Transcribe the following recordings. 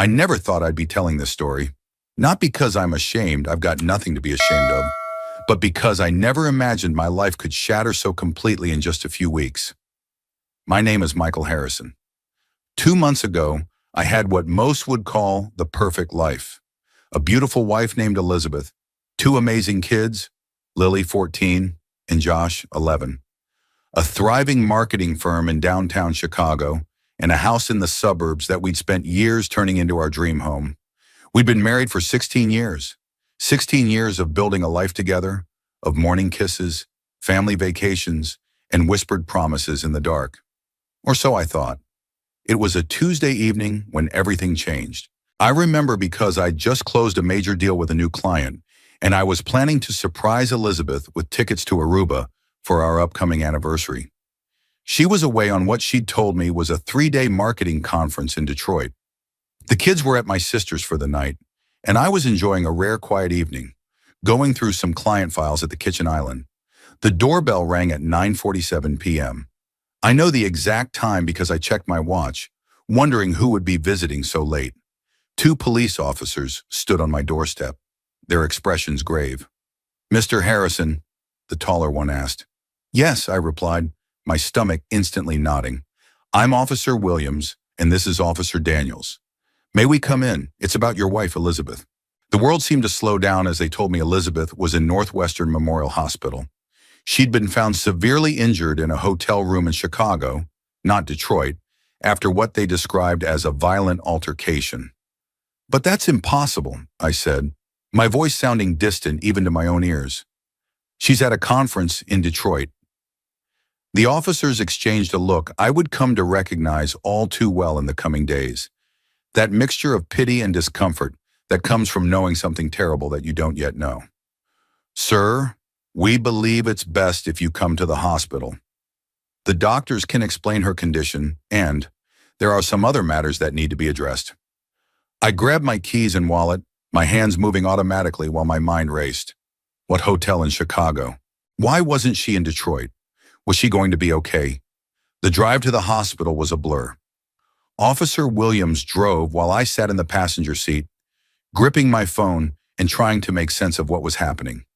I never thought I'd be telling this story. Not because I'm ashamed, I've got nothing to be ashamed of, but because I never imagined my life could shatter so completely in just a few weeks. My name is Michael Harrison. 2 months ago, I had what most would call the perfect life. A beautiful wife named Elizabeth, two amazing kids, Lily, 14, and Josh, 11. A thriving marketing firm in downtown Chicago, and a house in the suburbs that we'd spent years turning into our dream home. We'd been married for 16 years. 16 years of building a life together, of morning kisses, family vacations, and whispered promises in the dark. Or so I thought. It was a Tuesday evening when everything changed. I remember because I'd just closed a major deal with a new client, and I was planning to surprise Elizabeth with tickets to Aruba for our upcoming anniversary. She was away on what she'd told me was a 3-day marketing conference in Detroit. The kids were at my sister's for the night, and I was enjoying a rare quiet evening, going through some client files at the kitchen island. The doorbell rang at 9:47 p.m. I know the exact time because I checked my watch, wondering who would be visiting so late. 2 police officers stood on my doorstep, their expressions grave. "Mr. Harrison?" the taller one asked. "Yes," I replied, my stomach instantly nodding. "I'm Officer Williams, and this is Officer Daniels. May we come in? It's about your wife, Elizabeth." The world seemed to slow down as they told me Elizabeth was in Northwestern Memorial Hospital. She'd been found severely injured in a hotel room in Chicago, not Detroit, after what they described as a violent altercation. "But that's impossible," I said, my voice sounding distant even to my own ears. "She's at a conference in Detroit." The officers exchanged a look I would come to recognize all too well in the coming days. That mixture of pity and discomfort that comes from knowing something terrible that you don't yet know. "Sir, we believe it's best if you come to the hospital. The doctors can explain her condition, and there are some other matters that need to be addressed." I grabbed my keys and wallet, my hands moving automatically while my mind raced. What hotel in Chicago? Why wasn't she in Detroit? Was she going to be okay? The drive to the hospital was a blur. Officer Williams drove while I sat in the passenger seat, gripping my phone and trying to make sense of what was happening.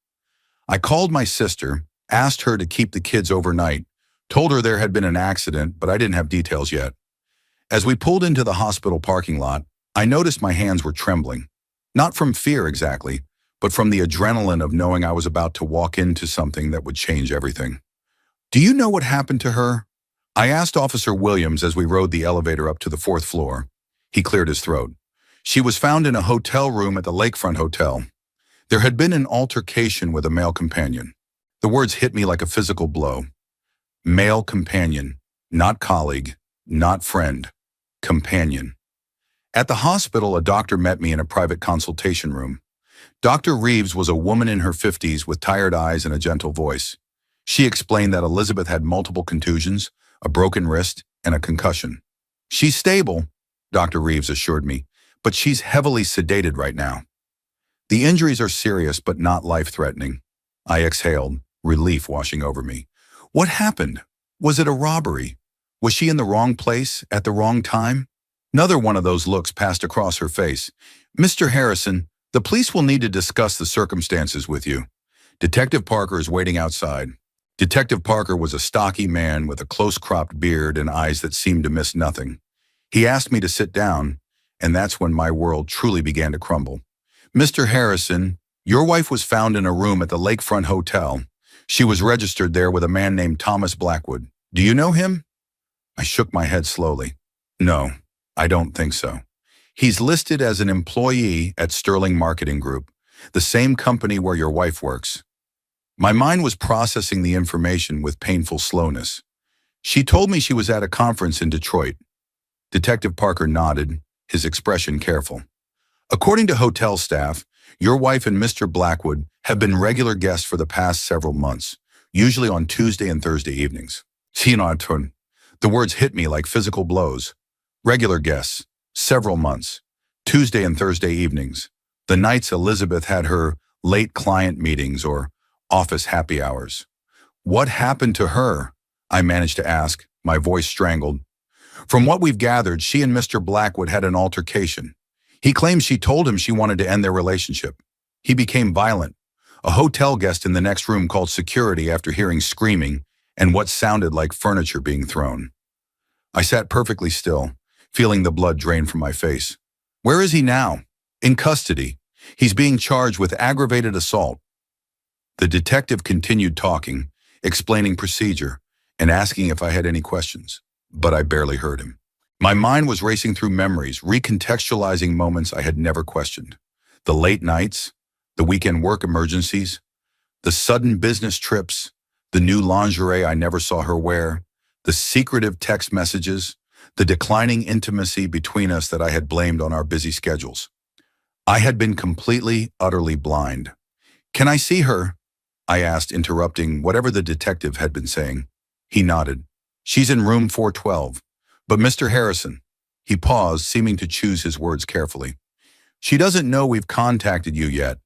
I called my sister, asked her to keep the kids overnight, told her there had been an accident, but I didn't have details yet. As we pulled into the hospital parking lot, I noticed my hands were trembling. Not from fear exactly, but from the adrenaline of knowing I was about to walk into something that would change everything. "Do you know what happened to her?" I asked Officer Williams as we rode the elevator up to the 4th floor. He cleared his throat. "She was found in a hotel room at the Lakefront Hotel. There had been an altercation with a male companion." The words hit me like a physical blow. Male companion, not colleague, not friend, companion. At the hospital, a doctor met me in a private consultation room. Dr. Reeves was a woman in her 50s with tired eyes and a gentle voice. She explained that Elizabeth had multiple contusions, a broken wrist, and a concussion. "She's stable," Dr. Reeves assured me, "but she's heavily sedated right now." "The injuries are serious but not life-threatening." I exhaled, relief washing over me. What happened? Was it a robbery? Was she in the wrong place at the wrong time? Another one of those looks passed across her face. "Mr. Harrison, the police will need to discuss the circumstances with you. Detective Parker is waiting outside." Detective Parker was a stocky man with a close-cropped beard and eyes that seemed to miss nothing. He asked me to sit down, and that's when my world truly began to crumble. "Mr. Harrison, your wife was found in a room at the Lakefront Hotel. She was registered there with a man named Thomas Blackwood. Do you know him?" I shook my head slowly. "No, I don't think so. He's listed as an employee at Sterling Marketing Group, the same company where your wife works." My mind was processing the information with painful slowness. "She told me she was at a conference in Detroit." Detective Parker nodded, his expression careful. "According to hotel staff, your wife and Mr. Blackwood have been regular guests for the past several months, usually on Tuesday and Thursday evenings." The words hit me like physical blows. Regular guests, several months, Tuesday and Thursday evenings, the nights Elizabeth had her late client meetings or office happy hours. "What happened to her?" I managed to ask, my voice strangled. "From what we've gathered, she and Mr. Blackwood had an altercation. He claims she told him she wanted to end their relationship. He became violent. A hotel guest in the next room called security after hearing screaming and what sounded like furniture being thrown. I sat perfectly still, feeling the blood drain from my face. Where is he now? In custody. He's being charged with aggravated assault. The detective continued talking, explaining procedure, and asking if I had any questions, but I barely heard him. My mind was racing through memories, recontextualizing moments I had never questioned. The late nights, the weekend work emergencies, the sudden business trips, the new lingerie I never saw her wear, the secretive text messages, the declining intimacy between us that I had blamed on our busy schedules. I had been completely, utterly blind. "Can I see her?" I asked, interrupting whatever the detective had been saying. He nodded. "She's in room 412. But Mr. Harrison," he paused, seeming to choose his words carefully, "she doesn't know we've contacted you yet."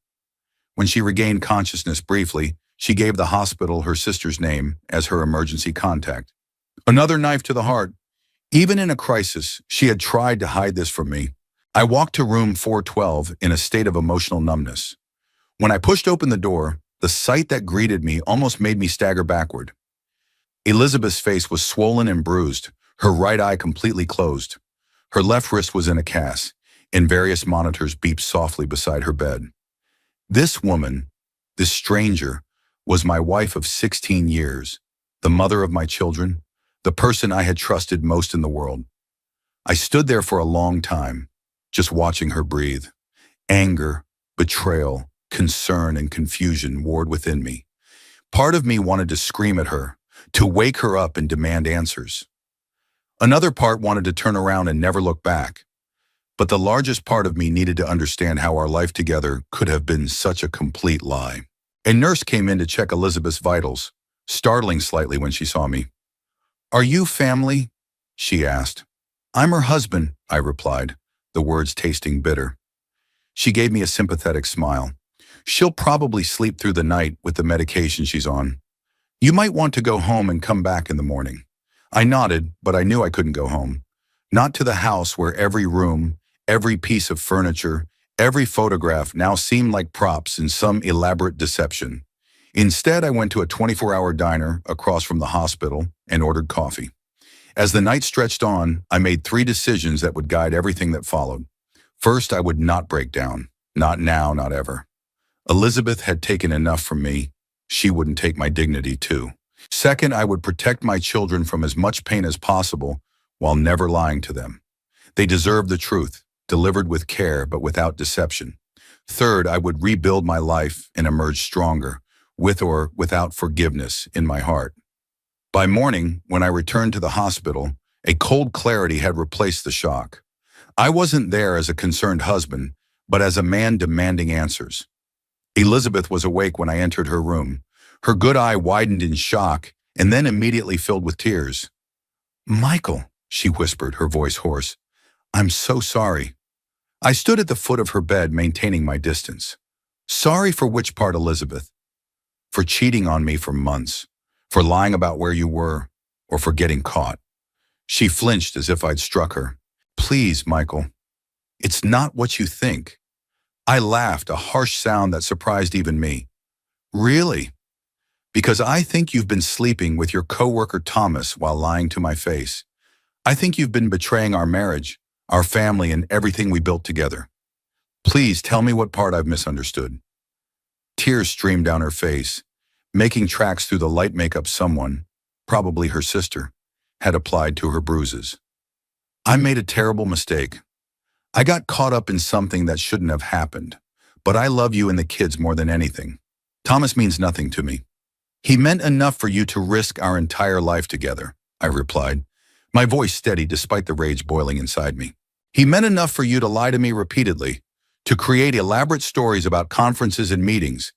When she regained consciousness briefly, she gave the hospital her sister's name as her emergency contact. Another knife to the heart. Even in a crisis, she had tried to hide this from me. I walked to room 412 in a state of emotional numbness. When I pushed open the door, the sight that greeted me almost made me stagger backward. Elizabeth's face was swollen and bruised, her right eye completely closed. Her left wrist was in a cast, and various monitors beeped softly beside her bed. This woman, this stranger, was my wife of 16 years, the mother of my children, the person I had trusted most in the world. I stood there for a long time, just watching her breathe. Anger, betrayal, concern, and confusion warred within me. Part of me wanted to scream at her, to wake her up and demand answers. Another part wanted to turn around and never look back. But the largest part of me needed to understand how our life together could have been such a complete lie. A nurse came in to check Elizabeth's vitals, startling slightly when she saw me. "Are you family?" she asked. "I'm her husband," I replied, the words tasting bitter. She gave me a sympathetic smile. "She'll probably sleep through the night with the medication she's on. You might want to go home and come back in the morning." I nodded, but I knew I couldn't go home. Not to the house where every room, every piece of furniture, every photograph now seemed like props in some elaborate deception. Instead, I went to a 24-hour diner across from the hospital and ordered coffee. As the night stretched on, I made 3 decisions that would guide everything that followed. First, I would not break down. Not now, not ever. Elizabeth had taken enough from me. She wouldn't take my dignity, too. Second, I would protect my children from as much pain as possible while never lying to them. They deserved the truth, delivered with care but without deception. Third, I would rebuild my life and emerge stronger, with or without forgiveness in my heart. By morning, when I returned to the hospital, a cold clarity had replaced the shock. I wasn't there as a concerned husband, but as a man demanding answers. Elizabeth was awake when I entered her room. Her good eye widened in shock and then immediately filled with tears. "Michael," she whispered, her voice hoarse, "I'm so sorry." I stood at the foot of her bed, maintaining my distance. "Sorry for which part, Elizabeth?" "For cheating on me for months, for lying about where you were, or for getting caught." She flinched as if I'd struck her. "Please, Michael. It's not what you think." I laughed, a harsh sound that surprised even me. "Really? Because I think you've been sleeping with your coworker Thomas while lying to my face. I think you've been betraying our marriage, our family, and everything we built together. Please tell me what part I've misunderstood." Tears streamed down her face, making tracks through the light makeup someone, probably her sister, had applied to her bruises. "I made a terrible mistake. I got caught up in something that shouldn't have happened, but I love you and the kids more than anything. Thomas means nothing to me. He meant enough for you to risk our entire life together," I replied, my voice steady despite the rage boiling inside me. "He meant enough for you to lie to me repeatedly, to create elaborate stories about conferences and meetings.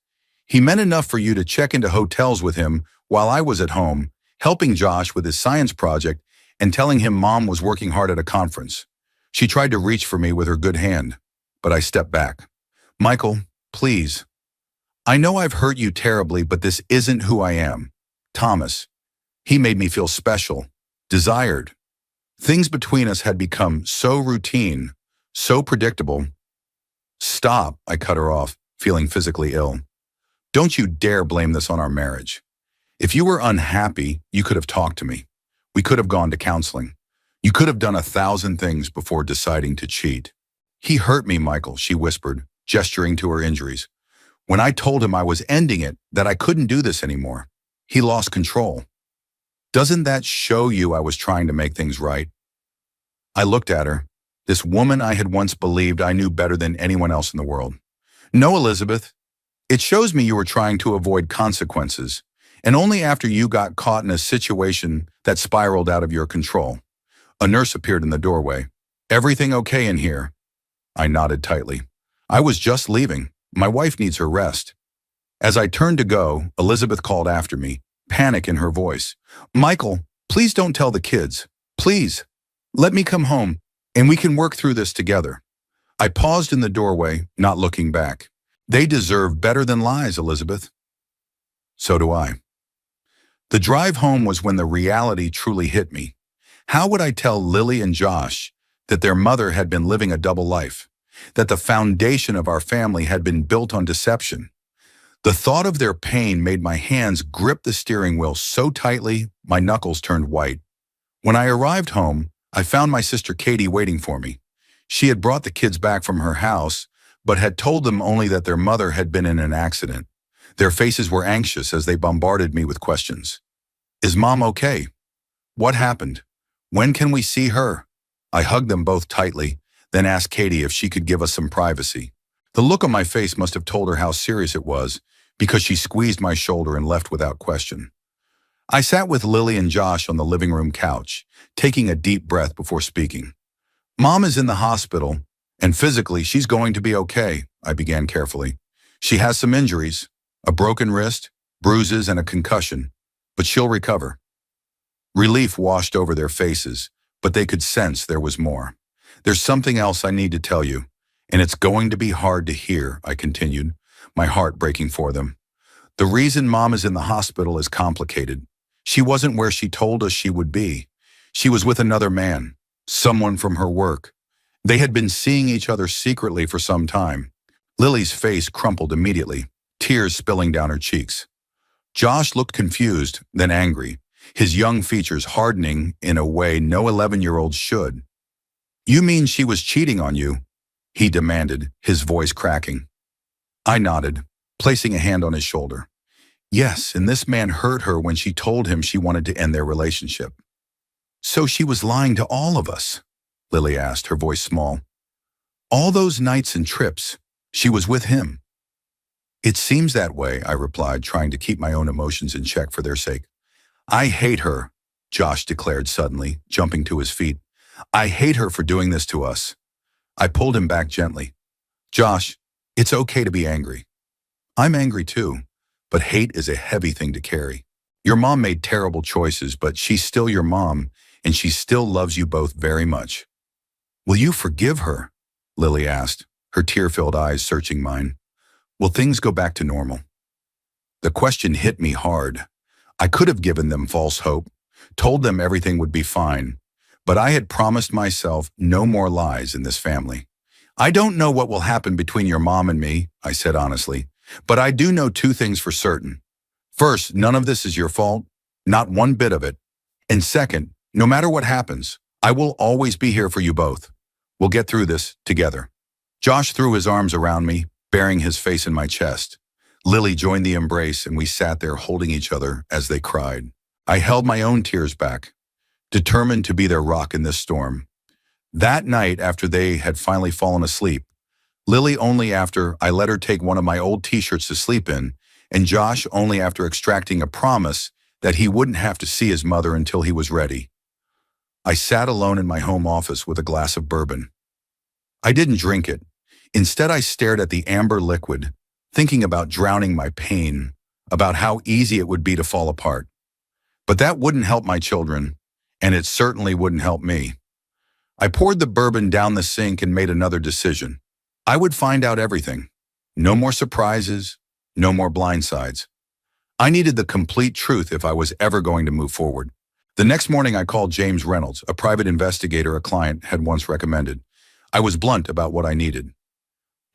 He meant enough for you to check into hotels with him while I was at home, helping Josh with his science project and telling him Mom was working hard at a conference." She tried to reach for me with her good hand, but I stepped back. "Michael, please. I know I've hurt you terribly, but this isn't who I am. Thomas, he made me feel special, desired. Things between us had become so routine, So predictable. Stop, I cut her off, feeling physically ill. Don't you dare blame this on our marriage. If you were unhappy, you could have talked to me. We could have gone to counseling. You could have done 1,000 things before deciding to cheat. He hurt me, Michael, she whispered, gesturing to her injuries. When I told him I was ending it, that I couldn't do this anymore, he lost control. Doesn't that show you I was trying to make things right? I looked at her, this woman I had once believed I knew better than anyone else in the world. No, Elizabeth, it shows me you were trying to avoid consequences, and only after you got caught in a situation that spiraled out of your control. A nurse appeared in the doorway. Everything okay in here? I nodded tightly. I was just leaving. My wife needs her rest. As I turned to go, Elizabeth called after me, panic in her voice. Michael, please don't tell the kids. Please. Let me come home, and we can work through this together. I paused in the doorway, not looking back. They deserve better than lies, Elizabeth. So do I. The drive home was when the reality truly hit me. How would I tell Lily and Josh that their mother had been living a double life, that the foundation of our family had been built on deception? The thought of their pain made my hands grip the steering wheel so tightly my knuckles turned white. When I arrived home, I found my sister Katie waiting for me. She had brought the kids back from her house, but had told them only that their mother had been in an accident. Their faces were anxious as they bombarded me with questions. Is Mom okay? What happened? When can we see her? I hugged them both tightly, then asked Katie if she could give us some privacy. The look on my face must have told her how serious it was, because she squeezed my shoulder and left without question. I sat with Lily and Josh on the living room couch, taking a deep breath before speaking. Mom is in the hospital, and physically she's going to be okay, I began carefully. She has some injuries, a broken wrist, bruises, and a concussion, but she'll recover. Relief washed over their faces, but they could sense there was more. There's something else I need to tell you, and it's going to be hard to hear, I continued, my heart breaking for them. The reason Mom is in the hospital is complicated. She wasn't where she told us she would be. She was with another man, someone from her work. They had been seeing each other secretly for some time. Lily's face crumpled immediately, tears spilling down her cheeks. Josh looked confused, then angry, his young features hardening in a way no 11-year-old should. You mean she was cheating on you? He demanded, his voice cracking. I nodded, placing a hand on his shoulder. Yes, and this man hurt her when she told him she wanted to end their relationship. So she was lying to all of us? Lily asked, her voice small. All those nights and trips, she was with him. It seems that way, I replied, trying to keep my own emotions in check for their sake. I hate her, Josh declared suddenly, jumping to his feet. I hate her for doing this to us. I pulled him back gently. Josh, it's okay to be angry. I'm angry too, but hate is a heavy thing to carry. Your mom made terrible choices, but she's still your mom, and she still loves you both very much. Will you forgive her? Lily asked, her tear-filled eyes searching mine. Will things go back to normal? The question hit me hard. I could have given them false hope, told them everything would be fine, but I had promised myself no more lies in this family. I don't know what will happen between your mom and me, I said honestly, but I do know two things for certain. First, none of this is your fault, not one bit of it. And second, no matter what happens, I will always be here for you both. We'll get through this together. Josh threw his arms around me, burying his face in my chest. Lily joined the embrace, and we sat there holding each other as they cried. I held my own tears back, determined to be their rock in this storm. That night, after they had finally fallen asleep, Lily only after I let her take one of my old t-shirts to sleep in, and Josh only after extracting a promise that he wouldn't have to see his mother until he was ready. I sat alone in my home office with a glass of bourbon. I didn't drink it. Instead, I stared at the amber liquid, thinking about drowning my pain, about how easy it would be to fall apart. But that wouldn't help my children, and it certainly wouldn't help me. I poured the bourbon down the sink and made another decision. I would find out everything. No more surprises, no more blindsides. I needed the complete truth if I was ever going to move forward. The next morning, I called James Reynolds, a private investigator a client had once recommended. I was blunt about what I needed.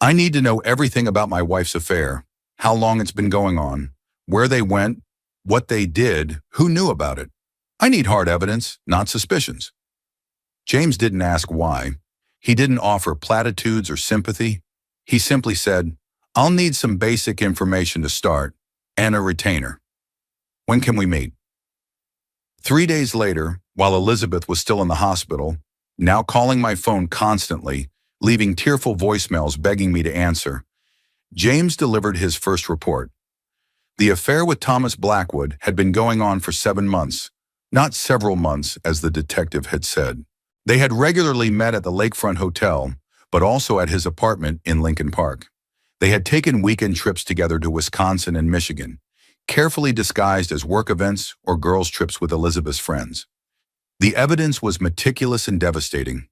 I need to know everything about my wife's affair, how long it's been going on, where they went, what they did, who knew about it. I need hard evidence, not suspicions. James didn't ask why. He didn't offer platitudes or sympathy. He simply said, I'll need some basic information to start, and a retainer. When can we meet? 3 days later, while Elizabeth was still in the hospital, now calling my phone constantly, leaving tearful voicemails begging me to answer, James delivered his first report. The affair with Thomas Blackwood had been going on for 7 months, not several months, as the detective had said. They had regularly met at the Lakefront Hotel, but also at his apartment in Lincoln Park. They had taken weekend trips together to Wisconsin and Michigan, carefully disguised as work events or girls' trips with Elizabeth's friends. The evidence was meticulous and devastating.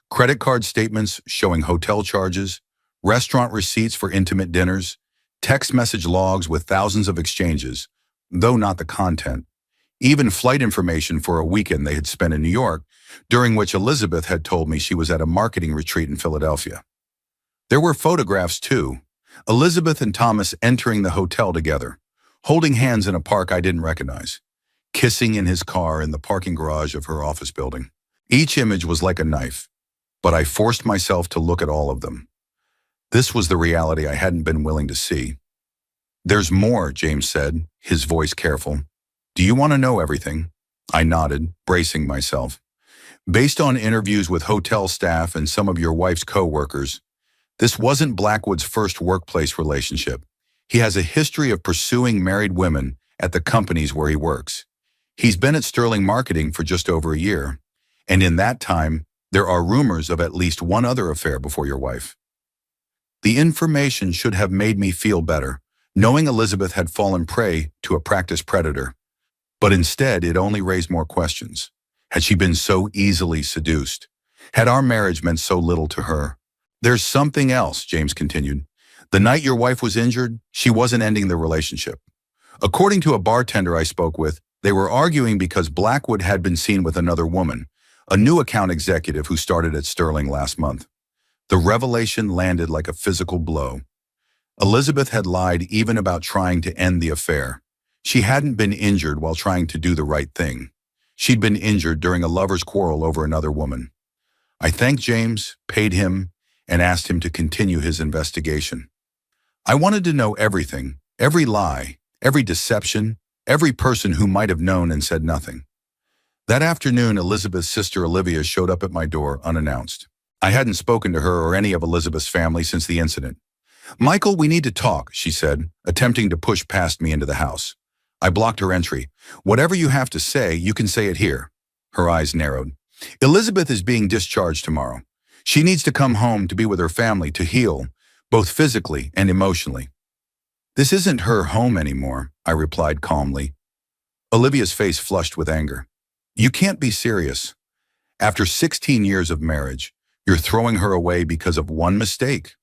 Credit card statements showing hotel charges, restaurant receipts for intimate dinners, text message logs with thousands of exchanges, though not the content. Even flight information for a weekend they had spent in New York, during which Elizabeth had told me she was at a marketing retreat in Philadelphia. There were photographs too. Elizabeth and Thomas entering the hotel together, holding hands in a park I didn't recognize, kissing in his car in the parking garage of her office building. Each image was like a knife, but I forced myself to look at all of them. This was the reality I hadn't been willing to see. There's more, James said, his voice careful. Do you want to know everything? I nodded, bracing myself. Based on interviews with hotel staff and some of your wife's co-workers, this wasn't Blackwood's first workplace relationship. He has a history of pursuing married women at the companies where he works. He's been at Sterling Marketing for just over a year, and in that time, there are rumors of at least one other affair before your wife. The information should have made me feel better, knowing Elizabeth had fallen prey to a practiced predator. But instead, it only raised more questions. Had she been so easily seduced? Had our marriage meant so little to her? There's something else, James continued. The night your wife was injured, she wasn't ending the relationship. According to a bartender I spoke with, they were arguing because Blackwood had been seen with another woman, a new account executive who started at Sterling last month. The revelation landed like a physical blow. Elizabeth had lied even about trying to end the affair. She hadn't been injured while trying to do the right thing. She'd been injured during a lover's quarrel over another woman. I thanked James, paid him, and asked him to continue his investigation. I wanted to know everything, every lie, every deception, every person who might have known and said nothing. That afternoon, Elizabeth's sister Olivia showed up at my door unannounced. I hadn't spoken to her or any of Elizabeth's family since the incident. Michael, we need to talk, she said, attempting to push past me into the house. I blocked her entry. Whatever you have to say, you can say it here. Her eyes narrowed. Elizabeth is being discharged tomorrow. She needs to come home to be with her family to heal, both physically and emotionally. This isn't her home anymore, I replied calmly. Olivia's face flushed with anger. You can't be serious. After 16 years of marriage, you're throwing her away because of one mistake.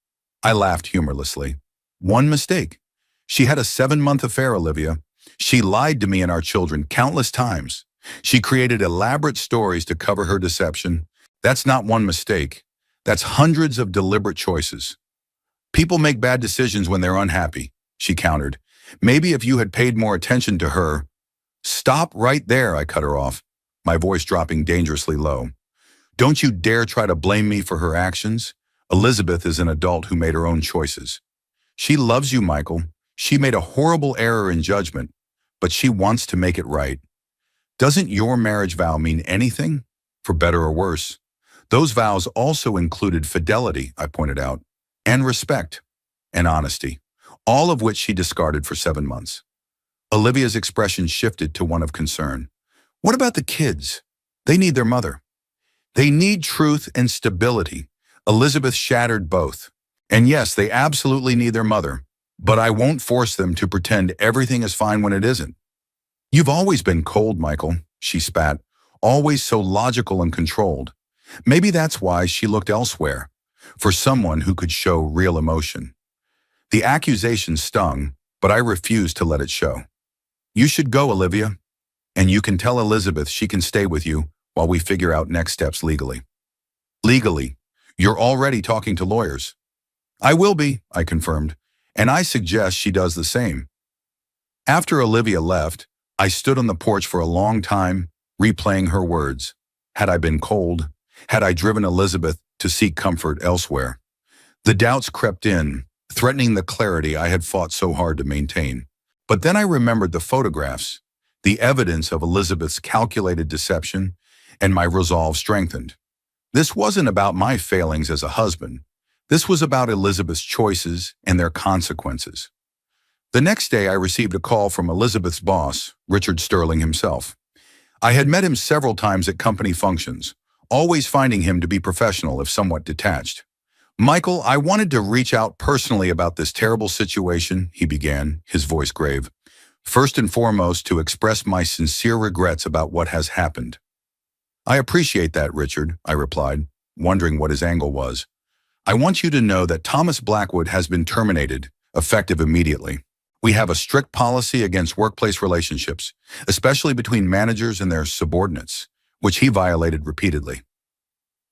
I laughed humorlessly. One mistake. She had a 7-month affair, Olivia. She lied to me and our children countless times. She created elaborate stories to cover her deception. That's not one mistake. That's hundreds of deliberate choices. People make bad decisions when they're unhappy, she countered. Maybe if you had paid more attention to her. Stop right there, I cut her off, my voice dropping dangerously low. Don't you dare try to blame me for her actions. Elizabeth is an adult who made her own choices. She loves you, Michael. She made a horrible error in judgment, but she wants to make it right. Doesn't your marriage vow mean anything? For better or worse. Those vows also included fidelity, I pointed out, and respect, and honesty, all of which she discarded for 7 months. Olivia's expression shifted to one of concern. What about the kids? They need their mother. They need truth and stability. Elizabeth shattered both. And yes, they absolutely need their mother, but I won't force them to pretend everything is fine when it isn't. You've always been cold, Michael, she spat, always so logical and controlled. Maybe that's why she looked elsewhere, for someone who could show real emotion. The accusation stung, but I refused to let it show. You should go, Olivia, and you can tell Elizabeth she can stay with you while we figure out next steps legally. Legally, You're already talking to lawyers. I will be, I confirmed, and I suggest she does the same. After Olivia left, I stood on the porch for a long time, replaying her words. Had I been cold? Had I driven Elizabeth to seek comfort elsewhere? The doubts crept in, threatening the clarity I had fought so hard to maintain. But then I remembered the photographs, the evidence of Elizabeth's calculated deception, and my resolve strengthened. This wasn't about my failings as a husband. This was about Elizabeth's choices and their consequences. The next day, I received a call from Elizabeth's boss, Richard Sterling himself. I had met him several times at company functions, always finding him to be professional if somewhat detached. Michael, I wanted to reach out personally about this terrible situation, he began, his voice grave. First and foremost, to express my sincere regrets about what has happened. I appreciate that, Richard, I replied, wondering what his angle was. I want you to know that Thomas Blackwood has been terminated, effective immediately. We have a strict policy against workplace relationships, especially between managers and their subordinates, which he violated repeatedly.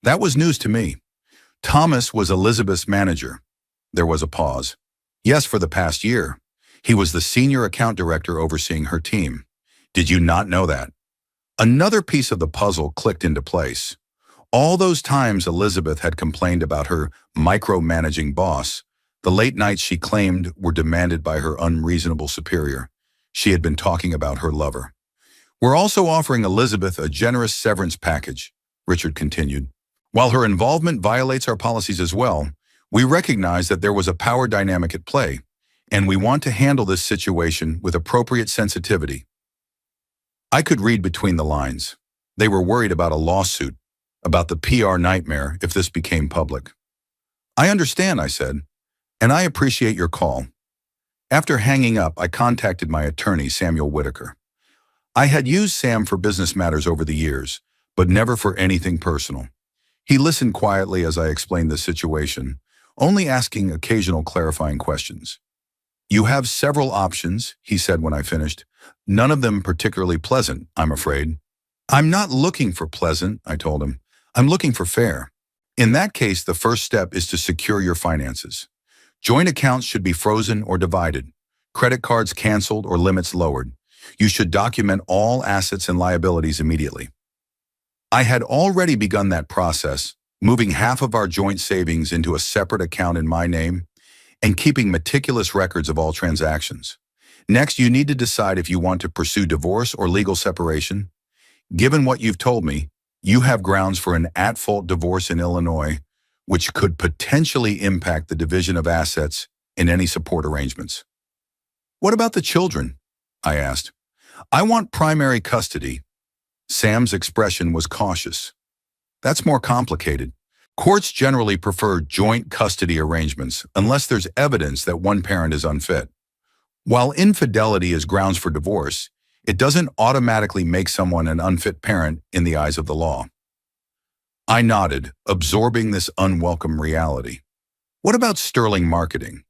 That was news to me. Thomas was Elizabeth's manager. There was a pause. Yes, for the past year. He was the senior account director overseeing her team. Did you not know that? Another piece of the puzzle clicked into place. All those times Elizabeth had complained about her micromanaging boss, the late nights she claimed were demanded by her unreasonable superior. She had been talking about her lover. We're also offering Elizabeth a generous severance package, Richard continued. While her involvement violates our policies as well, we recognize that there was a power dynamic at play, and we want to handle this situation with appropriate sensitivity. I could read between the lines. They were worried about a lawsuit, about the PR nightmare if this became public. I understand, I said, and I appreciate your call. After hanging up, I contacted my attorney, Samuel Whitaker. I had used Sam for business matters over the years, but never for anything personal. He listened quietly as I explained the situation, only asking occasional clarifying questions. You have several options, he said when I finished. None of them particularly pleasant, I'm afraid. I'm not looking for pleasant, I told him. I'm looking for fair. In that case, the first step is to secure your finances. Joint accounts should be frozen or divided, credit cards canceled or limits lowered. You should document all assets and liabilities immediately. I had already begun that process, moving half of our joint savings into a separate account in my name and keeping meticulous records of all transactions. Next, you need to decide if you want to pursue divorce or legal separation. Given what you've told me, you have grounds for an at-fault divorce in Illinois, which could potentially impact the division of assets in any support arrangements. What about the children? I asked. I want primary custody. Sam's expression was cautious. That's more complicated. Courts generally prefer joint custody arrangements unless there's evidence that one parent is unfit. While infidelity is grounds for divorce, it doesn't automatically make someone an unfit parent in the eyes of the law. I nodded, absorbing this unwelcome reality. What about Sterling Marketing?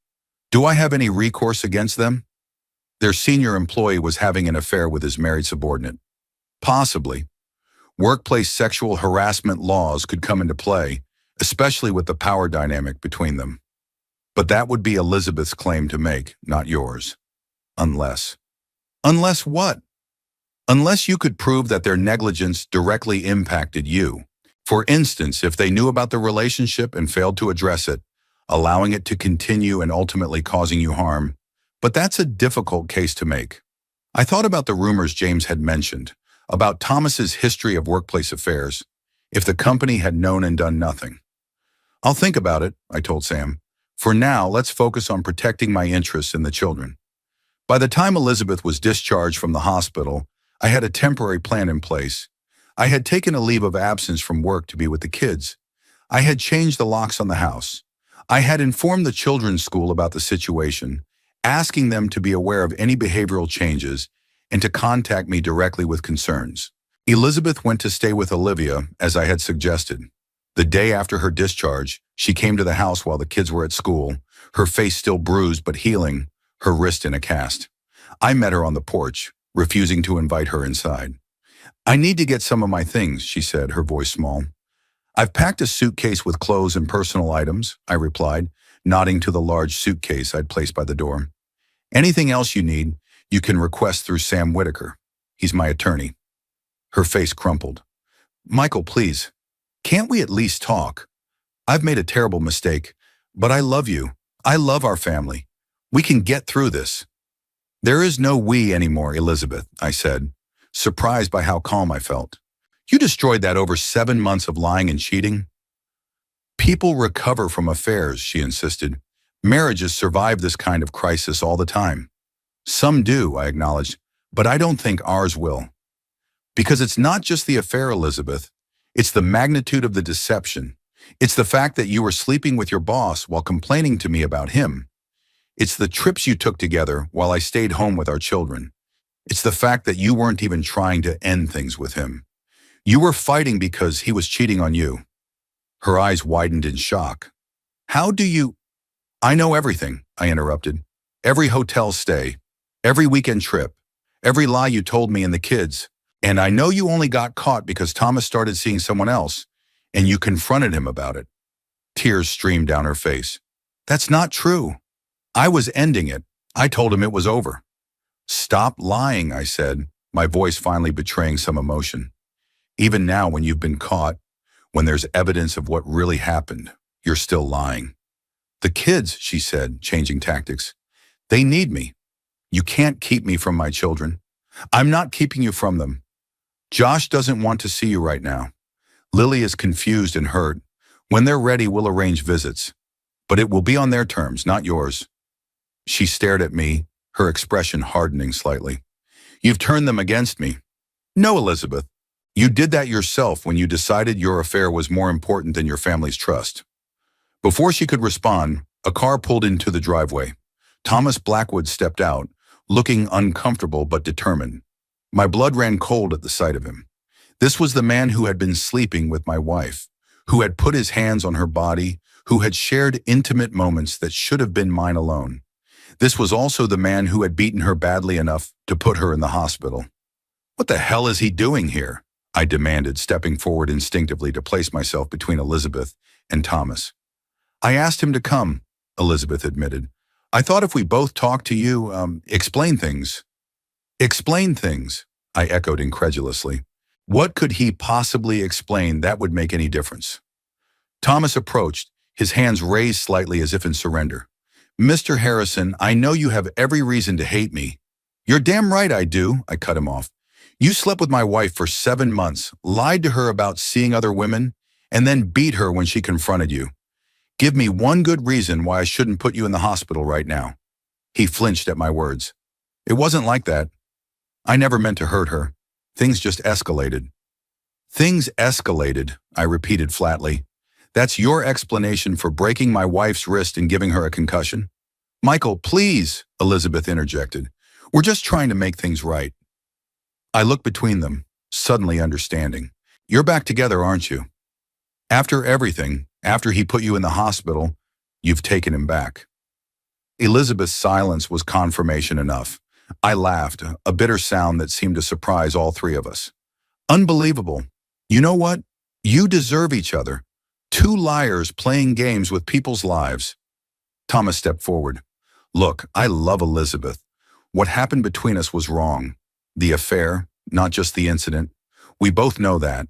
Do I have any recourse against them? Their senior employee was having an affair with his married subordinate. Possibly. Workplace sexual harassment laws could come into play, especially with the power dynamic between them. But that would be Elizabeth's claim to make, not yours. Unless. Unless what? Unless you could prove that their negligence directly impacted you. For instance, if they knew about the relationship and failed to address it, allowing it to continue and ultimately causing you harm. But that's a difficult case to make. I thought about the rumors James had mentioned, about Thomas's history of workplace affairs, if the company had known and done nothing. I'll think about it, I told Sam. For now, let's focus on protecting my interests and the children. By the time Elizabeth was discharged from the hospital, I had a temporary plan in place. I had taken a leave of absence from work to be with the kids. I had changed the locks on the house. I had informed the children's school about the situation, asking them to be aware of any behavioral changes and to contact me directly with concerns. Elizabeth went to stay with Olivia, as I had suggested. The day after her discharge, she came to the house while the kids were at school, her face still bruised but healing, her wrist in a cast. I met her on the porch, refusing to invite her inside. I need to get some of my things, she said, her voice small. I've packed a suitcase with clothes and personal items, I replied, nodding to the large suitcase I'd placed by the door. Anything else you need, you can request through Sam Whitaker. He's my attorney. Her face crumpled. Michael, please, can't we at least talk? I've made a terrible mistake, but I love you. I love our family. We can get through this. There is no we anymore, Elizabeth, I said, surprised by how calm I felt. You destroyed that over 7 months of lying and cheating. People recover from affairs, she insisted. Marriages survive this kind of crisis all the time. Some do, I acknowledged, but I don't think ours will. Because it's not just the affair, Elizabeth. It's the magnitude of the deception. It's the fact that you were sleeping with your boss while complaining to me about him. It's the trips you took together while I stayed home with our children. It's the fact that you weren't even trying to end things with him. You were fighting because he was cheating on you. Her eyes widened in shock. How do you... I know everything, I interrupted. Every hotel stay, every weekend trip, every lie you told me and the kids. And I know you only got caught because Thomas started seeing someone else, and you confronted him about it. Tears streamed down her face. That's not true. I was ending it. I told him it was over. Stop lying, I said, my voice finally betraying some emotion. Even now, when you've been caught, when there's evidence of what really happened, you're still lying. The kids, she said, changing tactics. They need me. You can't keep me from my children. I'm not keeping you from them. Josh doesn't want to see you right now. Lily is confused and hurt. When they're ready, we'll arrange visits. But it will be on their terms, not yours. She stared at me, her expression hardening slightly. You've turned them against me. No, Elizabeth. You did that yourself when you decided your affair was more important than your family's trust. Before she could respond, a car pulled into the driveway. Thomas Blackwood stepped out, looking uncomfortable but determined. My blood ran cold at the sight of him. This was the man who had been sleeping with my wife, who had put his hands on her body, who had shared intimate moments that should have been mine alone. This was also the man who had beaten her badly enough to put her in the hospital. What the hell is he doing here? I demanded, stepping forward instinctively to place myself between Elizabeth and Thomas. I asked him to come, Elizabeth admitted. I thought if we both talked to you, explain things. Explain things, I echoed incredulously. What could he possibly explain that would make any difference? Thomas approached, his hands raised slightly as if in surrender. Mr. Harrison, I know you have every reason to hate me. You're damn right I do, I cut him off. You slept with my wife for 7 months, lied to her about seeing other women, and then beat her when she confronted you. Give me one good reason why I shouldn't put you in the hospital right now. He flinched at my words. It wasn't like that. I never meant to hurt her. Things just escalated. Things escalated, I repeated flatly. That's your explanation for breaking my wife's wrist and giving her a concussion? Michael, please, Elizabeth interjected. We're just trying to make things right. I looked between them, suddenly understanding. You're back together, aren't you? After everything, after he put you in the hospital, you've taken him back. Elizabeth's silence was confirmation enough. I laughed, a bitter sound that seemed to surprise all three of us. Unbelievable. You know what? You deserve each other. 2 liars playing games with people's lives. Thomas stepped forward. Look, I love Elizabeth. What happened between us was wrong. The affair, not just the incident. We both know that,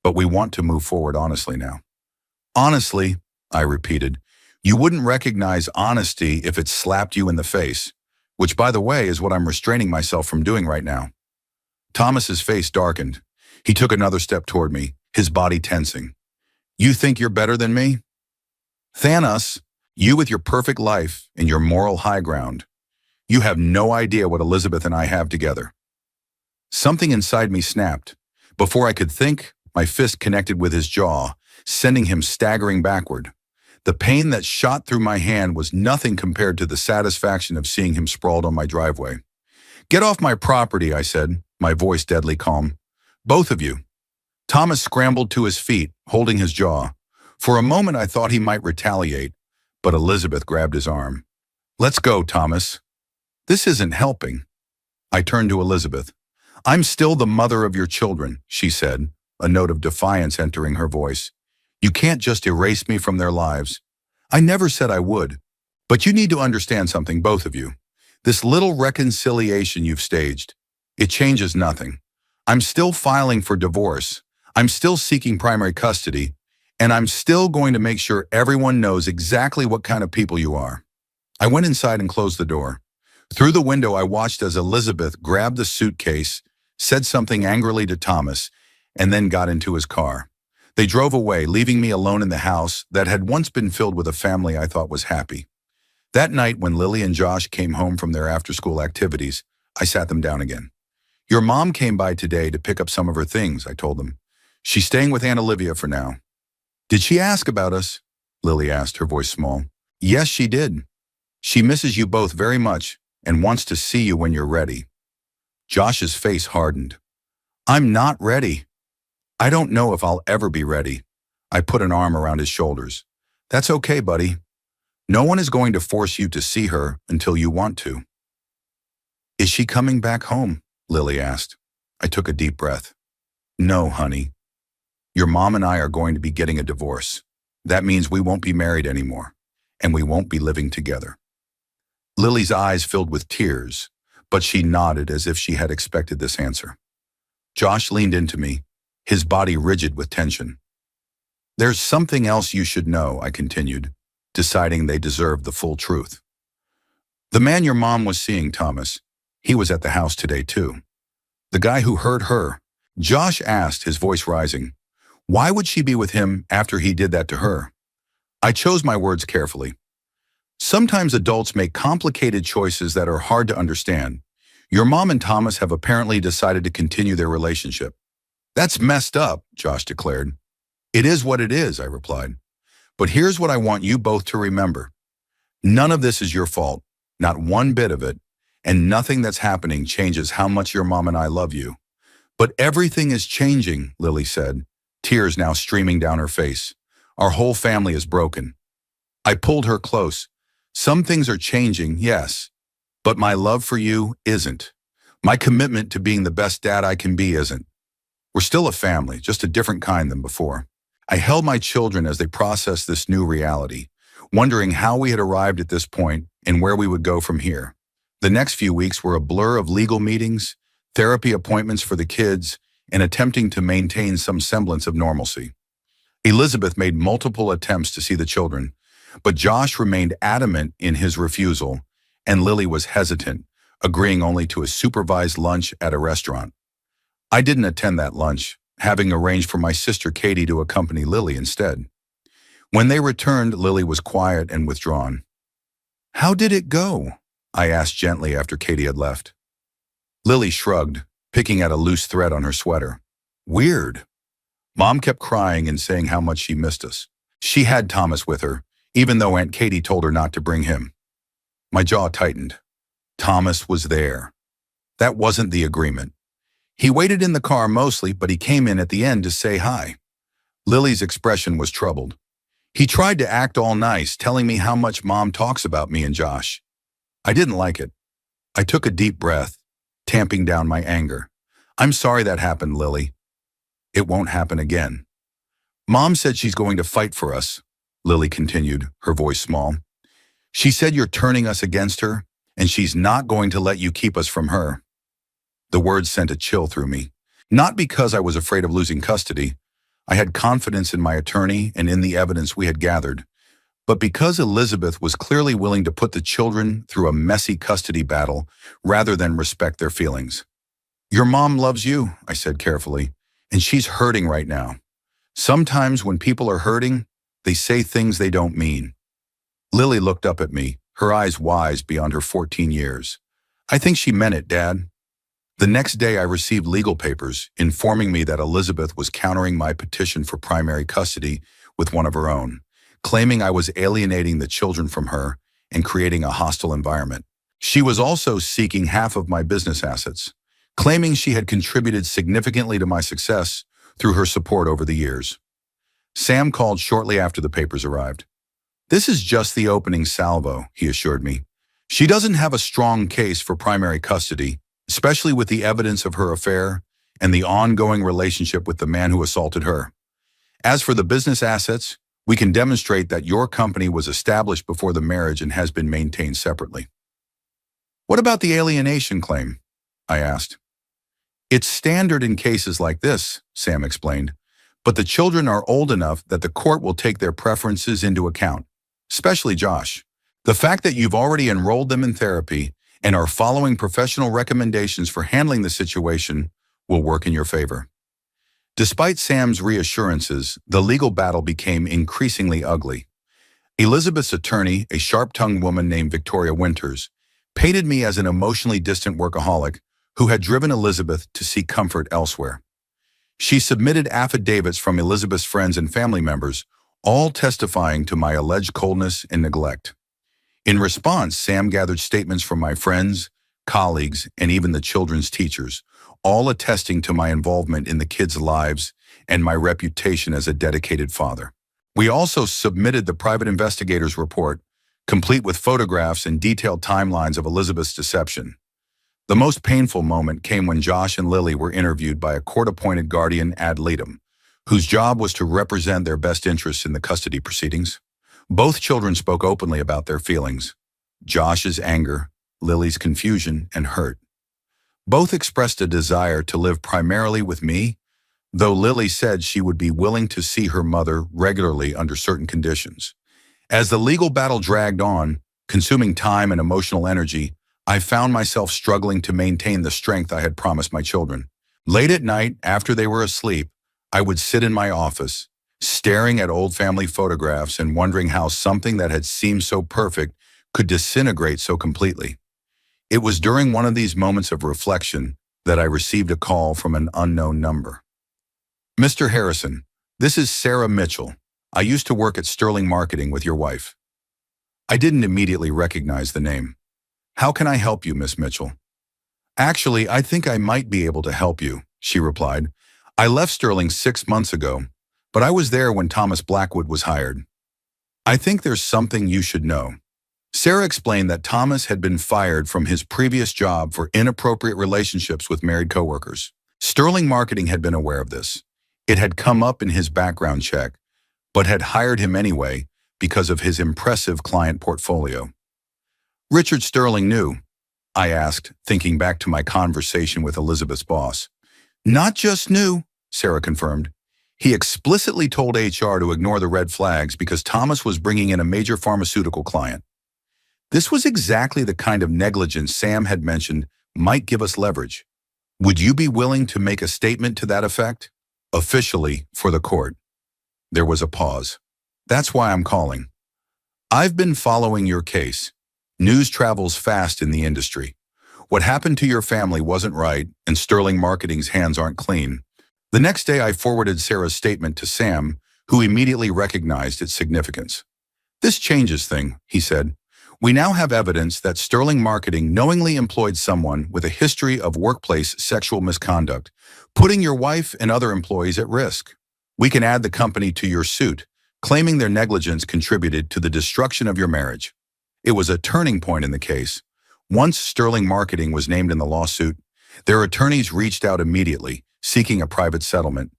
but we want to move forward honestly now. Honestly, I repeated, you wouldn't recognize honesty if it slapped you in the face, which, by the way, is what I'm restraining myself from doing right now. Thomas's face darkened. He took another step toward me, his body tensing. You think you're better than me? Thanos, you with your perfect life and your moral high ground. You have no idea what Elizabeth and I have together. Something inside me snapped. Before I could think, my fist connected with his jaw, sending him staggering backward. The pain that shot through my hand was nothing compared to the satisfaction of seeing him sprawled on my driveway. Get off my property, I said, my voice deadly calm. Both of you. Thomas scrambled to his feet, holding his jaw. For a moment I thought he might retaliate, but Elizabeth grabbed his arm. Let's go, Thomas. This isn't helping. I turned to Elizabeth. I'm still the mother of your children, she said, a note of defiance entering her voice. You can't just erase me from their lives. I never said I would. But you need to understand something, both of you. This little reconciliation you've staged, it changes nothing. I'm still filing for divorce. I'm still seeking primary custody. And I'm still going to make sure everyone knows exactly what kind of people you are. I went inside and closed the door. Through the window, I watched as Elizabeth grabbed the suitcase, said something angrily to Thomas, and then got into his car. They drove away, leaving me alone in the house that had once been filled with a family I thought was happy. That night, when Lily and Josh came home from their after-school activities, I sat them down again. Your mom came by today to pick up some of her things, I told them. She's staying with Aunt Olivia for now. Did she ask about us? Lily asked, her voice small. Yes, she did. She misses you both very much and wants to see you when you're ready. Josh's face hardened. I'm not ready. I don't know if I'll ever be ready. I put an arm around his shoulders. That's okay, buddy. No one is going to force you to see her until you want to. Is she coming back home? Lily asked. I took a deep breath. No, honey. Your mom and I are going to be getting a divorce. That means we won't be married anymore, and we won't be living together. Lily's eyes filled with tears, but she nodded as if she had expected this answer. Josh leaned into me, his body rigid with tension. There's something else you should know, I continued, deciding they deserved the full truth. The man your mom was seeing, Thomas, he was at the house today too. The guy who hurt her. Josh asked, his voice rising. Why would she be with him after he did that to her? I chose my words carefully. Sometimes adults make complicated choices that are hard to understand. Your mom and Thomas have apparently decided to continue their relationship. That's messed up, Josh declared. It is what it is, I replied. But here's what I want you both to remember. None of this is your fault, not one bit of it, and nothing that's happening changes how much your mom and I love you. But everything is changing, Lily said, tears now streaming down her face. Our whole family is broken. I pulled her close. Some things are changing, yes, but my love for you isn't. My commitment to being the best dad I can be isn't. We're still a family, just a different kind than before. I held my children as they processed this new reality, wondering how we had arrived at this point and where we would go from here. The next few weeks were a blur of legal meetings, therapy appointments for the kids, and attempting to maintain some semblance of normalcy. Elizabeth made multiple attempts to see the children, but Josh remained adamant in his refusal, and Lily was hesitant, agreeing only to a supervised lunch at a restaurant. I didn't attend that lunch, having arranged for my sister Katie to accompany Lily instead. When they returned, Lily was quiet and withdrawn. How did it go? I asked gently after Katie had left. Lily shrugged, picking at a loose thread on her sweater. Weird. Mom kept crying and saying how much she missed us. She had Thomas with her, even though Aunt Katie told her not to bring him. My jaw tightened. Thomas was there. That wasn't the agreement. He waited in the car mostly, but he came in at the end to say hi. Lily's expression was troubled. He tried to act all nice, telling me how much Mom talks about me and Josh. I didn't like it. I took a deep breath, tamping down my anger. I'm sorry that happened, Lily. It won't happen again. Mom said she's going to fight for us, Lily continued, her voice small. She said you're turning us against her, and she's not going to let you keep us from her. The words sent a chill through me. Not because I was afraid of losing custody. I had confidence in my attorney and in the evidence we had gathered. But because Elizabeth was clearly willing to put the children through a messy custody battle rather than respect their feelings. Your mom loves you, I said carefully, and she's hurting right now. Sometimes when people are hurting, they say things they don't mean. Lily looked up at me, her eyes wise beyond her 14 years. I think she meant it, Dad. The next day I received legal papers informing me that Elizabeth was countering my petition for primary custody with one of her own, claiming I was alienating the children from her and creating a hostile environment. She was also seeking half of my business assets, claiming she had contributed significantly to my success through her support over the years. Sam called shortly after the papers arrived. This is just the opening salvo, he assured me. She doesn't have a strong case for primary custody, especially with the evidence of her affair and the ongoing relationship with the man who assaulted her. As for the business assets, we can demonstrate that your company was established before the marriage and has been maintained separately. What about the alienation claim? I asked. It's standard in cases like this, Sam explained, but the children are old enough that the court will take their preferences into account, especially Josh. The fact that you've already enrolled them in therapy and are following professional recommendations for handling the situation will work in your favor. Despite Sam's reassurances, the legal battle became increasingly ugly. Elizabeth's attorney, a sharp-tongued woman named Victoria Winters, painted me as an emotionally distant workaholic who had driven Elizabeth to seek comfort elsewhere. She submitted affidavits from Elizabeth's friends and family members, all testifying to my alleged coldness and neglect. In response, Sam gathered statements from my friends, colleagues, and even the children's teachers, all attesting to my involvement in the kids' lives and my reputation as a dedicated father. We also submitted the private investigator's report, complete with photographs and detailed timelines of Elizabeth's deception. The most painful moment came when Josh and Lily were interviewed by a court-appointed guardian ad litem, whose job was to represent their best interests in the custody proceedings. Both children spoke openly about their feelings, Josh's anger, Lily's confusion and hurt. Both expressed a desire to live primarily with me, though Lily said she would be willing to see her mother regularly under certain conditions. As the legal battle dragged on, consuming time and emotional energy, I found myself struggling to maintain the strength I had promised my children. Late at night, after they were asleep, I would sit in my office, staring at old family photographs and wondering how something that had seemed so perfect could disintegrate so completely. It was during one of these moments of reflection that I received a call from an unknown number. Mr. Harrison, this is Sarah Mitchell. I used to work at Sterling Marketing with your wife. I didn't immediately recognize the name. How can I help you, Miss Mitchell? Actually, I think I might be able to help you, she replied. I left Sterling 6 months ago, but I was there when Thomas Blackwood was hired. I think there's something you should know. Sarah explained that Thomas had been fired from his previous job for inappropriate relationships with married coworkers. Sterling Marketing had been aware of this. It had come up in his background check, but had hired him anyway because of his impressive client portfolio. Richard Sterling knew, I asked, thinking back to my conversation with Elizabeth's boss. Not just knew, Sarah confirmed. He explicitly told HR to ignore the red flags because Thomas was bringing in a major pharmaceutical client. This was exactly the kind of negligence Sam had mentioned might give us leverage. Would you be willing to make a statement to that effect? Officially, for the court. There was a pause. That's why I'm calling. I've been following your case. News travels fast in the industry. What happened to your family wasn't right, and Sterling Marketing's hands aren't clean. The next day, I forwarded Sarah's statement to Sam, who immediately recognized its significance. This changes things, he said. We now have evidence that Sterling Marketing knowingly employed someone with a history of workplace sexual misconduct, putting your wife and other employees at risk. We can add the company to your suit, claiming their negligence contributed to the destruction of your marriage. It was a turning point in the case. Once Sterling Marketing was named in the lawsuit, their attorneys reached out immediately, seeking a private settlement.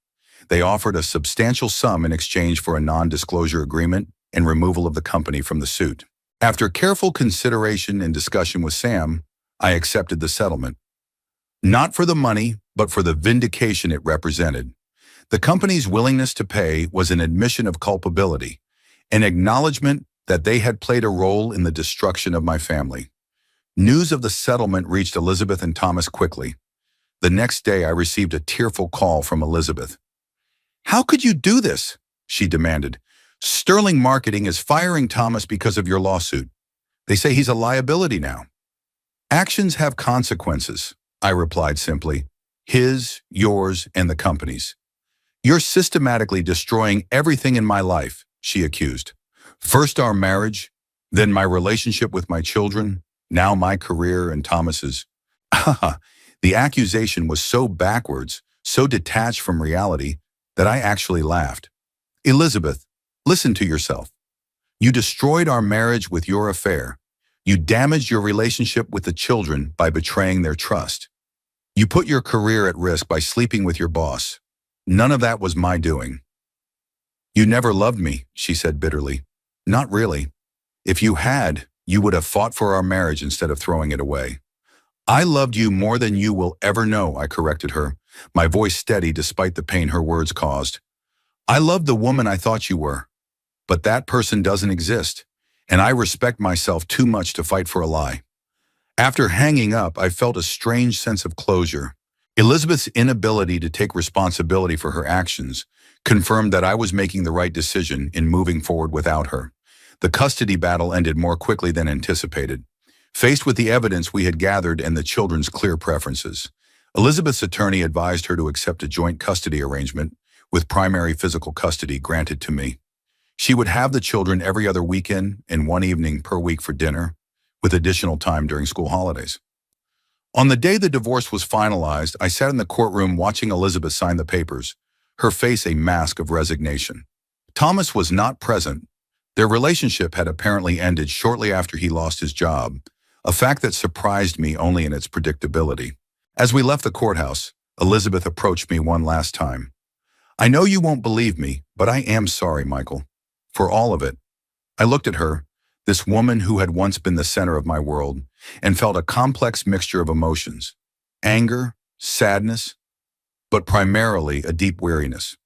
They offered a substantial sum in exchange for a non-disclosure agreement and removal of the company from the suit. After careful consideration and discussion with Sam, I accepted the settlement. Not for the money, but for the vindication it represented. The company's willingness to pay was an admission of culpability, an acknowledgement that they had played a role in the destruction of my family. News of the settlement reached Elizabeth and Thomas quickly. The next day, I received a tearful call from Elizabeth. How could you do this? She demanded. Sterling Marketing is firing Thomas because of your lawsuit. They say he's a liability now. Actions have consequences, I replied simply. His, yours, and the company's. You're systematically destroying everything in my life, she accused. First our marriage, then my relationship with my children, now my career and Thomas's. The accusation was so backwards, so detached from reality, that I actually laughed. Elizabeth, listen to yourself. You destroyed our marriage with your affair. You damaged your relationship with the children by betraying their trust. You put your career at risk by sleeping with your boss. None of that was my doing. You never loved me, she said bitterly. Not really. If you had, you would have fought for our marriage instead of throwing it away. I loved you more than you will ever know, I corrected her, my voice steady despite the pain her words caused. I loved the woman I thought you were, but that person doesn't exist, and I respect myself too much to fight for a lie. After hanging up, I felt a strange sense of closure. Elizabeth's inability to take responsibility for her actions confirmed that I was making the right decision in moving forward without her. The custody battle ended more quickly than anticipated. Faced with the evidence we had gathered and the children's clear preferences, Elizabeth's attorney advised her to accept a joint custody arrangement with primary physical custody granted to me. She would have the children every other weekend and one evening per week for dinner, with additional time during school holidays. On the day the divorce was finalized, I sat in the courtroom watching Elizabeth sign the papers, her face a mask of resignation. Thomas was not present. Their relationship had apparently ended shortly after he lost his job, a fact that surprised me only in its predictability. As we left the courthouse, Elizabeth approached me one last time. I know you won't believe me, but I am sorry, Michael. For all of it. I looked at her, this woman who had once been the center of my world, and felt a complex mixture of emotions. Anger, sadness, but primarily a deep weariness.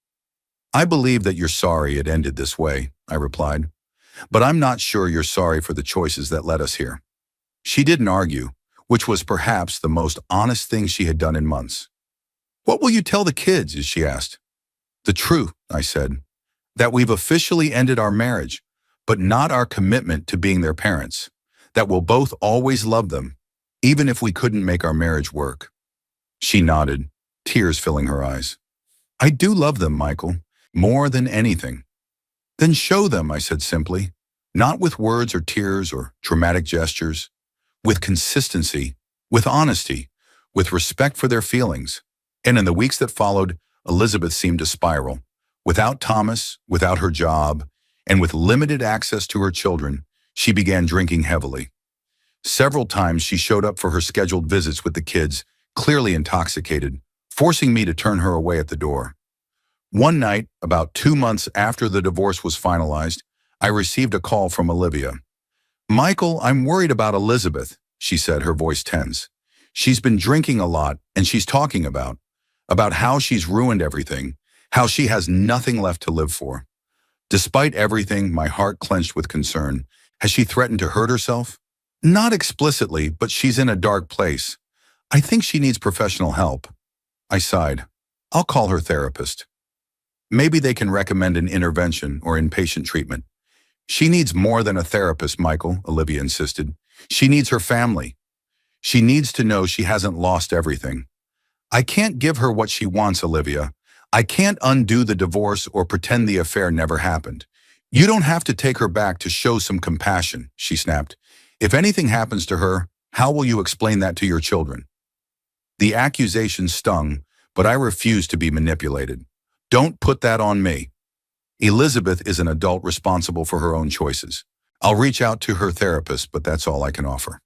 I believe that you're sorry it ended this way, I replied, but I'm not sure you're sorry for the choices that led us here. She didn't argue, which was perhaps the most honest thing she had done in months. What will you tell the kids? She asked. The truth, I said, that we've officially ended our marriage, but not our commitment to being their parents, that we'll both always love them, even if we couldn't make our marriage work. She nodded, tears filling her eyes. I do love them, Michael, more than anything. Then show them, I said simply, not with words or tears or dramatic gestures, with consistency, with honesty, with respect for their feelings. And in the weeks that followed, Elizabeth seemed to spiral. Without Thomas, without her job, and with limited access to her children, she began drinking heavily. Several times she showed up for her scheduled visits with the kids, clearly intoxicated, forcing me to turn her away at the door. One night, about 2 months after the divorce was finalized, I received a call from Olivia. Michael, I'm worried about Elizabeth, she said, her voice tense. She's been drinking a lot, and she's talking about how she's ruined everything, how she has nothing left to live for. Despite everything, my heart clenched with concern. Has she threatened to hurt herself? Not explicitly, but she's in a dark place. I think she needs professional help. I sighed. I'll call her therapist. Maybe they can recommend an intervention or inpatient treatment. She needs more than a therapist, Michael, Olivia insisted. She needs her family. She needs to know she hasn't lost everything. I can't give her what she wants, Olivia. I can't undo the divorce or pretend the affair never happened. You don't have to take her back to show some compassion, she snapped. If anything happens to her, how will you explain that to your children? The accusation stung, but I refused to be manipulated. Don't put that on me. Elizabeth is an adult responsible for her own choices. I'll reach out to her therapist, but that's all I can offer.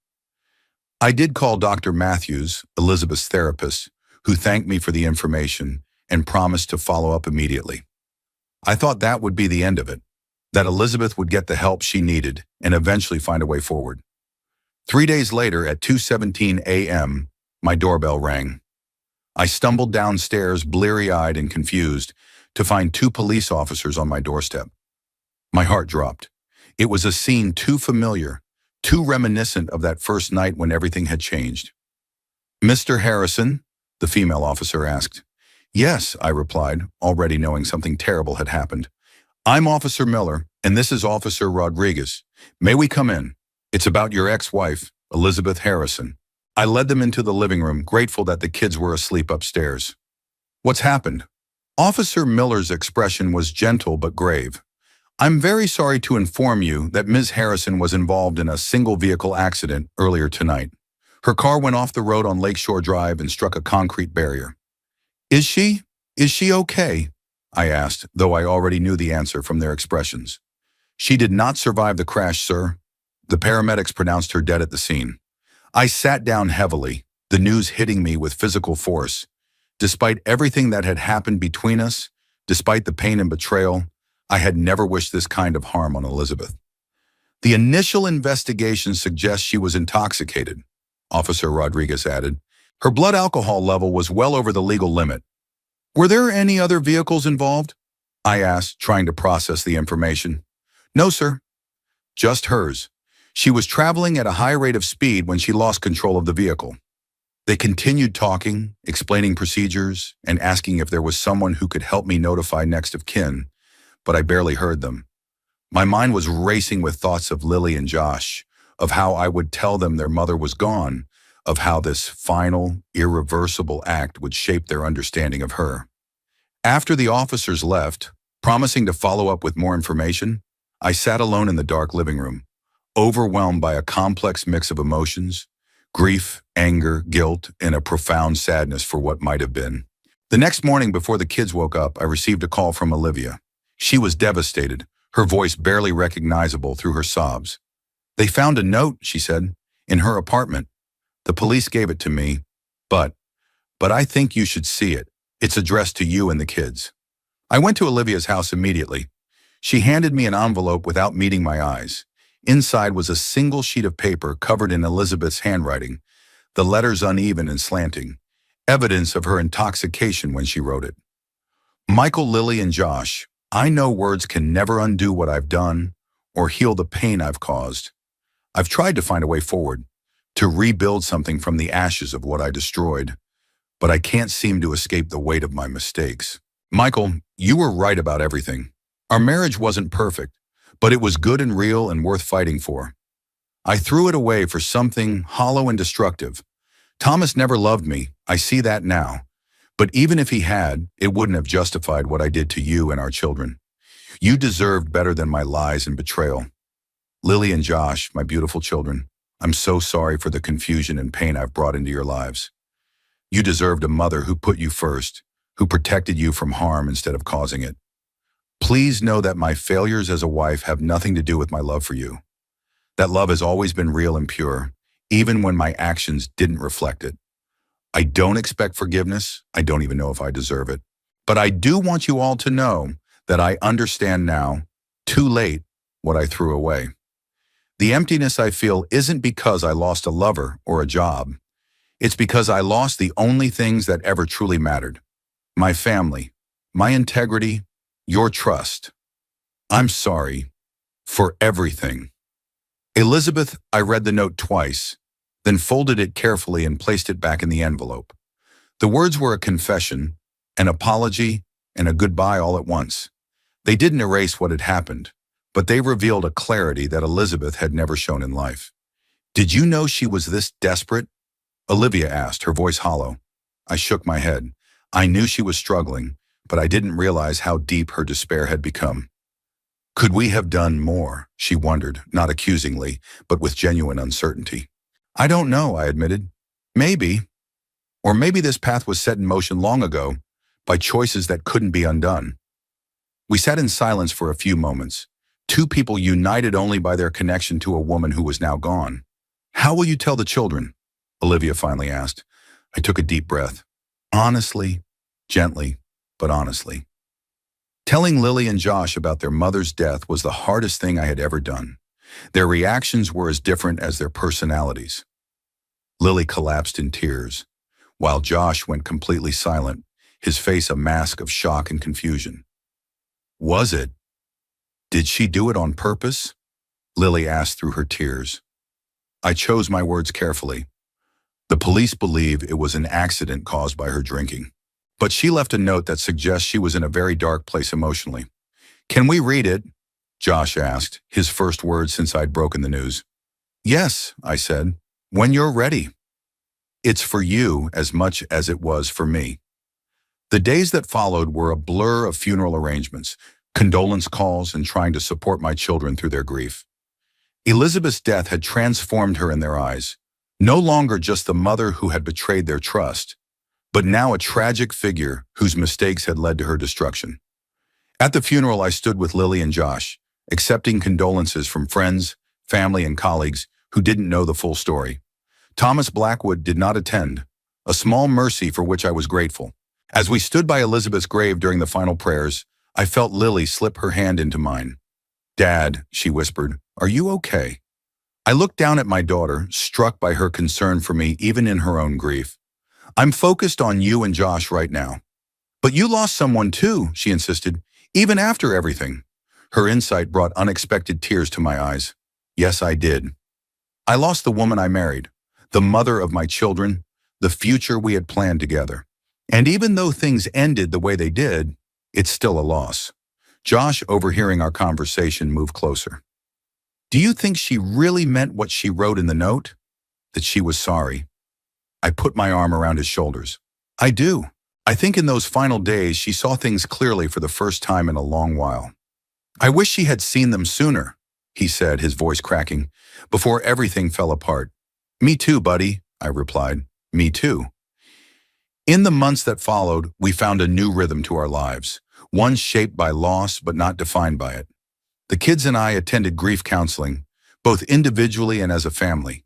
I did call Dr. Matthews, Elizabeth's therapist, who thanked me for the information and promised to follow up immediately. I thought that would be the end of it, that Elizabeth would get the help she needed and eventually find a way forward. 3 days later, at 2:17 a.m., my doorbell rang. I stumbled downstairs, bleary-eyed and confused, to find 2 police officers on my doorstep. My heart dropped. It was a scene too familiar, too reminiscent of that first night when everything had changed. Mr. Harrison? The female officer asked. Yes, I replied, already knowing something terrible had happened. I'm Officer Miller, and this is Officer Rodriguez. May we come in? It's about your ex-wife, Elizabeth Harrison. I led them into the living room, grateful that the kids were asleep upstairs. What's happened? Officer Miller's expression was gentle but grave. I'm very sorry to inform you that Ms. Harrison was involved in a single-vehicle accident earlier tonight. Her car went off the road on Lakeshore Drive and struck a concrete barrier. Is she okay? I asked, though I already knew the answer from their expressions. She did not survive the crash, sir. The paramedics pronounced her dead at the scene. I sat down heavily, the news hitting me with physical force. Despite everything that had happened between us, despite the pain and betrayal, I had never wished this kind of harm on Elizabeth. The initial investigation suggests she was intoxicated, Officer Rodriguez added. Her blood alcohol level was well over the legal limit. Were there any other vehicles involved? I asked, trying to process the information. No, sir. Just hers. She was traveling at a high rate of speed when she lost control of the vehicle. They continued talking, explaining procedures, and asking if there was someone who could help me notify next of kin, but I barely heard them. My mind was racing with thoughts of Lily and Josh, of how I would tell them their mother was gone, of how this final, irreversible act would shape their understanding of her. After the officers left, promising to follow up with more information, I sat alone in the dark living room, overwhelmed by a complex mix of emotions, grief, anger, guilt, and a profound sadness for what might have been. The next morning before the kids woke up, I received a call from Olivia. She was devastated, her voice barely recognizable through her sobs. They found a note, she said, in her apartment. The police gave it to me, but I think you should see it. It's addressed to you and the kids. I went to Olivia's house immediately. She handed me an envelope without meeting my eyes. Inside was a single sheet of paper covered in Elizabeth's handwriting, the letters uneven and slanting, evidence of her intoxication when she wrote it. Michael, Lily, and Josh, I know words can never undo what I've done or heal the pain I've caused. I've tried to find a way forward, to rebuild something from the ashes of what I destroyed, but I can't seem to escape the weight of my mistakes. Michael, you were right about everything. Our marriage wasn't perfect, but it was good and real and worth fighting for. I threw it away for something hollow and destructive. Thomas never loved me, I see that now. But even if he had, it wouldn't have justified what I did to you and our children. You deserved better than my lies and betrayal. Lily and Josh, my beautiful children, I'm so sorry for the confusion and pain I've brought into your lives. You deserved a mother who put you first, who protected you from harm instead of causing it. Please know that my failures as a wife have nothing to do with my love for you. That love has always been real and pure, even when my actions didn't reflect it. I don't expect forgiveness. I don't even know if I deserve it. But I do want you all to know that I understand now, too late, what I threw away. The emptiness I feel isn't because I lost a lover or a job. It's because I lost the only things that ever truly mattered. My family, my integrity, your trust. I'm sorry for everything. Elizabeth, I read the note twice, then folded it carefully and placed it back in the envelope. The words were a confession, an apology, and a goodbye all at once. They didn't erase what had happened, but they revealed a clarity that Elizabeth had never shown in life. Did you know she was this desperate? Olivia asked, her voice hollow. I shook my head. I knew she was struggling, but I didn't realize how deep her despair had become. Could we have done more? She wondered, not accusingly, but with genuine uncertainty. I don't know, I admitted. Maybe. Or maybe this path was set in motion long ago, by choices that couldn't be undone. We sat in silence for a few moments, two people united only by their connection to a woman who was now gone. How will you tell the children? Olivia finally asked. I took a deep breath. Honestly, gently, but honestly. Telling Lily and Josh about their mother's death was the hardest thing I had ever done. Their reactions were as different as their personalities. Lily collapsed in tears, while Josh went completely silent, his face a mask of shock and confusion. Was it? Did she do it on purpose? Lily asked through her tears. I chose my words carefully. The police believe it was an accident caused by her drinking. But she left a note that suggests she was in a very dark place emotionally. Can we read it? Josh asked, his first words since I'd broken the news. Yes, I said, when you're ready. It's for you as much as it was for me. The days that followed were a blur of funeral arrangements, condolence calls, and trying to support my children through their grief. Elizabeth's death had transformed her in their eyes, no longer just the mother who had betrayed their trust, but now a tragic figure whose mistakes had led to her destruction. At the funeral, I stood with Lily and Josh, accepting condolences from friends, family, and colleagues who didn't know the full story. Thomas Blackwood did not attend, a small mercy for which I was grateful. As we stood by Elizabeth's grave during the final prayers, I felt Lily slip her hand into mine. "Dad," she whispered, "are you okay?" I looked down at my daughter, struck by her concern for me even in her own grief. "I'm focused on you and Josh right now." "But you lost someone too," she insisted, "even after everything." Her insight brought unexpected tears to my eyes. "Yes, I did. I lost the woman I married, the mother of my children, the future we had planned together. And even though things ended the way they did, it's still a loss." Josh, overhearing our conversation, moved closer. "Do you think she really meant what she wrote in the note? That she was sorry?" I put my arm around his shoulders. "I do. I think in those final days she saw things clearly for the first time in a long while." "I wish she had seen them sooner," he said, his voice cracking, "before everything fell apart." "Me too, buddy," I replied. "Me too." In the months that followed, we found a new rhythm to our lives, one shaped by loss but not defined by it. The kids and I attended grief counseling, both individually and as a family.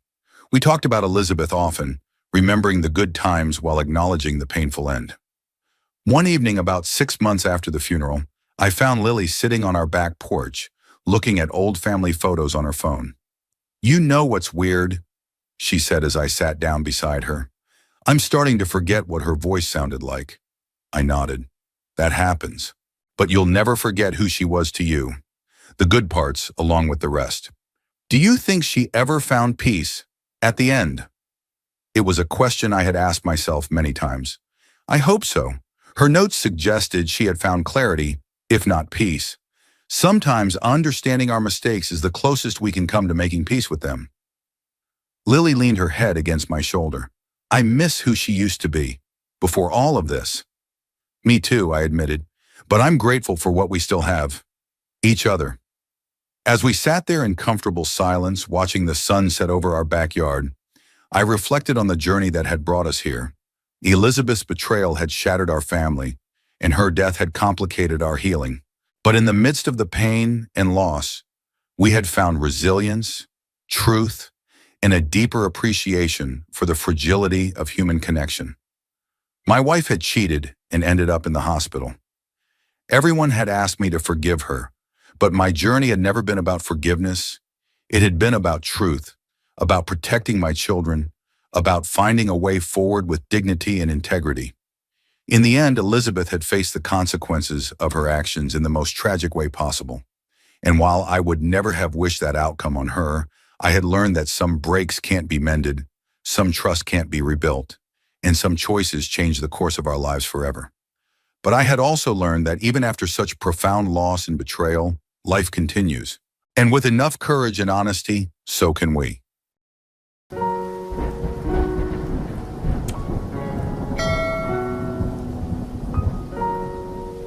We talked about Elizabeth often, remembering the good times while acknowledging the painful end. One evening, about 6 months after the funeral, I found Lily sitting on our back porch, looking at old family photos on her phone. "You know what's weird?" she said as I sat down beside her. "I'm starting to forget what her voice sounded like." I nodded. "That happens. But you'll never forget who she was to you. The good parts, along with the rest." "Do you think she ever found peace at the end?" It was a question I had asked myself many times. I hope so. Her notes suggested she had found clarity, if not peace. Sometimes understanding our mistakes is the closest we can come to making peace with them. Lily leaned her head against my shoulder. "I miss who she used to be, before all of this." "Me too," I admitted, "but I'm grateful for what we still have. Each other." As we sat there in comfortable silence, watching the sun set over our backyard, I reflected on the journey that had brought us here. Elizabeth's betrayal had shattered our family, and her death had complicated our healing. But in the midst of the pain and loss, we had found resilience, truth, and a deeper appreciation for the fragility of human connection. My wife had cheated and ended up in the hospital. Everyone had asked me to forgive her, but my journey had never been about forgiveness. It had been about truth, about protecting my children, about finding a way forward with dignity and integrity. In the end, Elizabeth had faced the consequences of her actions in the most tragic way possible. And while I would never have wished that outcome on her, I had learned that some breaks can't be mended, some trust can't be rebuilt, and some choices change the course of our lives forever. But I had also learned that even after such profound loss and betrayal, life continues. And with enough courage and honesty, so can we.